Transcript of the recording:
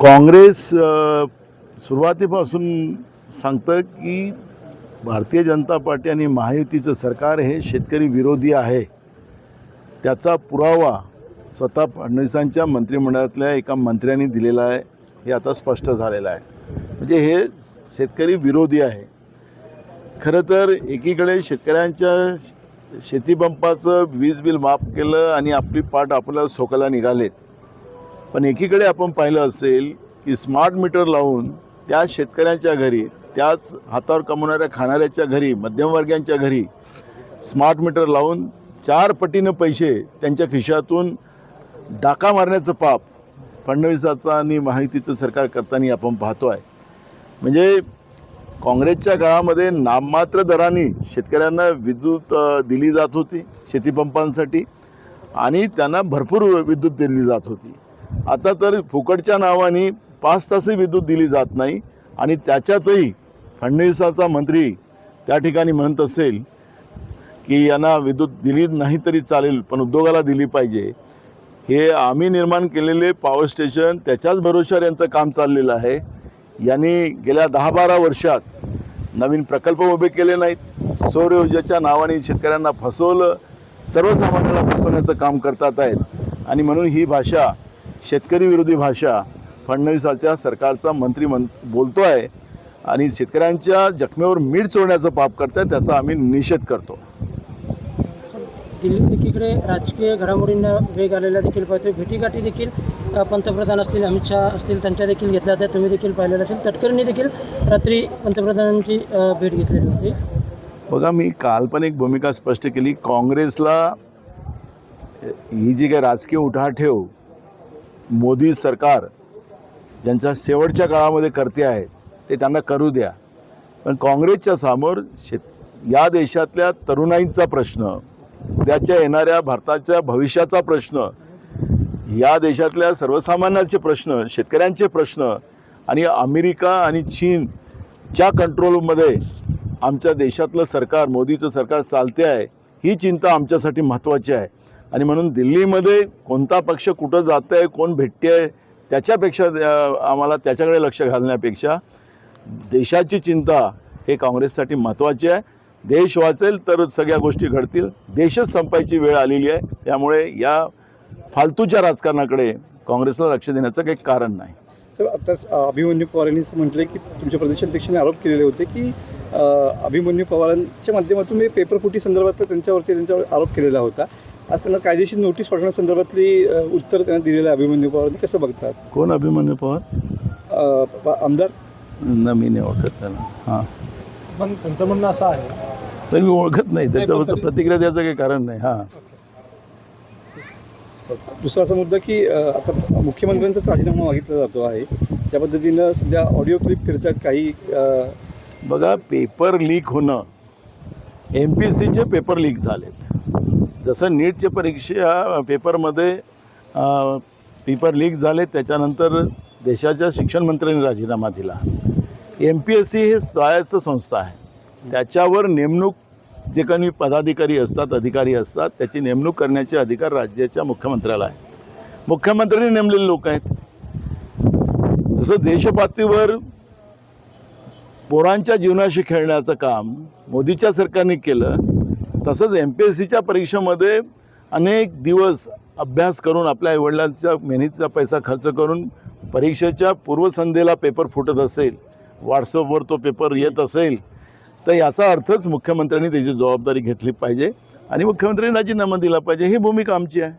काँग्रेस सुरुवातीपासून सांगतं की भारतीय जनता पार्टी आणि महायुतीचं सरकार हे शेतकरी विरोधी आहे. त्याचा पुरावा स्वतः फडणवीसांच्या मंत्रिमंडळातल्या एका मंत्र्यांनी दिलेला आहे. हे आता स्पष्ट झालेलं आहे. म्हणजे हे शेतकरी विरोधी आहे. खरं तर एकीकडे शेतकऱ्यांच्या शेतीपंपाचं वीज बिल माफ केलं आणि आपली पाठ आपल्याला सोकायला निघालेत. पण एकीकडे आपण पाहिलं असेल की स्मार्ट मीटर लावून त्या शेतकऱ्यांच्या घरी, त्याच हातावर कमवणाऱ्या खाणाऱ्याच्या घरी, मध्यमवर्गीयांच्या घरी स्मार्ट मीटर लावून 4 पटीनं पैसे त्यांच्या खिशातून डाका मारण्याचं पाप फडणवीसाचं आणि महायुतीचं सरकार करताना आपण पाहतो आहे. म्हणजे काँग्रेसच्या काळामध्ये नाममात्र दराने शेतकऱ्यांना विद्युत दिली जात होती शेतीपंपांसाठी आणि त्यांना भरपूर विद्युत दिली जात होती. आता तर फुकटच्या नावाने 5 तासही विद्युत दिली जात नाही आणि त्याच्यातही फडणवीसाचा मंत्री त्या ठिकाणी म्हणत असेल की यांना विद्युत दिली नाही तरी चालेल पण उद्योगाला दिली पाहिजे. हे आम्ही निर्माण केलेले पॉवर स्टेशन त्याच्याच भरोश्यावर यांचं काम चाललेलं आहे. यांनी गेल्या 10-12 वर्षात नवीन प्रकल्प उभे केले नाहीत. सौर ऊर्जेच्या नावाने शेतकऱ्यांना फसवलं, सर्वसामान्यांना फसवण्याचं काम करतात आहेत. आणि म्हणून ही भाषा, शेतकरी विरोधी भाषा फडणवीसाच्या सरकारचा मंत्री बोलतो आहे आणि शेतकऱ्यांच्या जखमेवर मीठ चोळण्याचं पाप करत आहे. त्याचा आम्ही निषेध करतो. दिल्ली एकीकडे राजकीय घडामोडींना वेग आलेला देखील पाहतो. भेटीगाठी देखील पंतप्रधान असतील, अमित शहा असतील, त्यांच्या देखील घेतल्या जातात. तुम्ही देखील पाहिलेलं असेल. तटकरेंनी देखील रात्री पंतप्रधानांची भेट घेतलेली होती. बघा, मी काल पण एक भूमिका स्पष्ट केली. काँग्रेसला ही जी काही राजकीय उठाठेव मोदी सरकार ज्यांच्या शेवटच्या काळामध्ये करते आहे ते त्यांना करू द्या. पण काँग्रेसच्या समोर या देशातल्या तरुणाईंचा प्रश्न, उद्याच्या येणाऱ्या भारताच्या भविष्याचा प्रश्न, या देशातल्या सर्वसामान्यांचे प्रश्न, शेतकऱ्यांचे प्रश्न आणि अमेरिका आणि चीनच्या कंट्रोलमध्ये आमच्या देशातलं सरकार, मोदीचं सरकार चालते आहे, ही चिंता आमच्यासाठी महत्त्वाची आहे. आणि म्हणून दिल्लीमध्ये कोणता पक्ष कुठं जात आहे, कोण भेटते आहे, त्याच्यापेक्षा आम्हाला त्याच्याकडे लक्ष घालण्यापेक्षा देशाची चिंता हे काँग्रेससाठी महत्त्वाची आहे. देश वाचेल तर सगळ्या गोष्टी घडतील. देशच संपायची वेळ आलेली आहे. त्यामुळे या फालतूच्या राजकारणाकडे काँग्रेसला लक्ष देण्याचं काही कारण नाही. तर आताच अभिमन्यू पवारांनी म्हटलं की तुमच्या प्रदेशाध्यक्षांनी आरोप केलेले होते की अभिमन्यू पवारांच्या माध्यमातून पेपरफुटी संदर्भात त्यांच्यावर आरोप केलेला होता. आज त्यांना कायदेशीर नोटीस पाठवण्यासंदर्भातली उत्तर त्यांना दिलेलं आहे अभिमन्यू पवारांनी. कसं बघतात? कोण अभिमन्यू पवार? आमदार न, मी नाही ओळखत त्यांना. हां, पण त्यांचं म्हणणं असं आहे. पण मी ओळखत नाही, त्याच्यावर प्रतिक्रिया द्यायचं काही कारण नाही. हां, दुसरा असा मुद्दा की आता मुख्यमंत्र्यांचाच राजीनामा मागितला जातो आहे. त्या पद्धतीनं सध्या ऑडिओ क्लिप फिरतात काही. बघा, पेपर लीक होणं, MPSCचे पेपर लीक झालेत. जसं नीटच्या परीक्षा पेपरमध्ये पेपर लीक झाले, त्याच्यानंतर देशाच्या शिक्षण मंत्र्यांनी राजीनामा दिला. MPSC हे स्वायत्त संस्था आहे. त्याच्यावर नेमणूक जे काही पदाधिकारी असतात, अधिकारी असतात, त्याची नेमणूक करण्याचे अधिकार राज्याच्या मुख्यमंत्र्याला आहे. मुख्यमंत्र्यांनी नेमलेले लोक आहेत. जसं देशपातळीवर पोरांच्या जीवनाशी खेळण्याचं काम मोदीच्या सरकारने केलं, तसंच MPSCच्या परीक्षेमध्ये अनेक दिवस अभ्यास करून आपल्या आईवडिलांच्या मेहनतीचा पैसा खर्च करून परीक्षेच्या पूर्वसंध्येला पेपर फुटत असेल, व्हॉट्सअपवर तो पेपर येत असेल, तर याचा अर्थच मुख्यमंत्र्यांनी त्याची जबाबदारी घेतली पाहिजे आणि मुख्यमंत्र्यांनी राजीनामा दिला पाहिजे. ही भूमिका आमची आहे.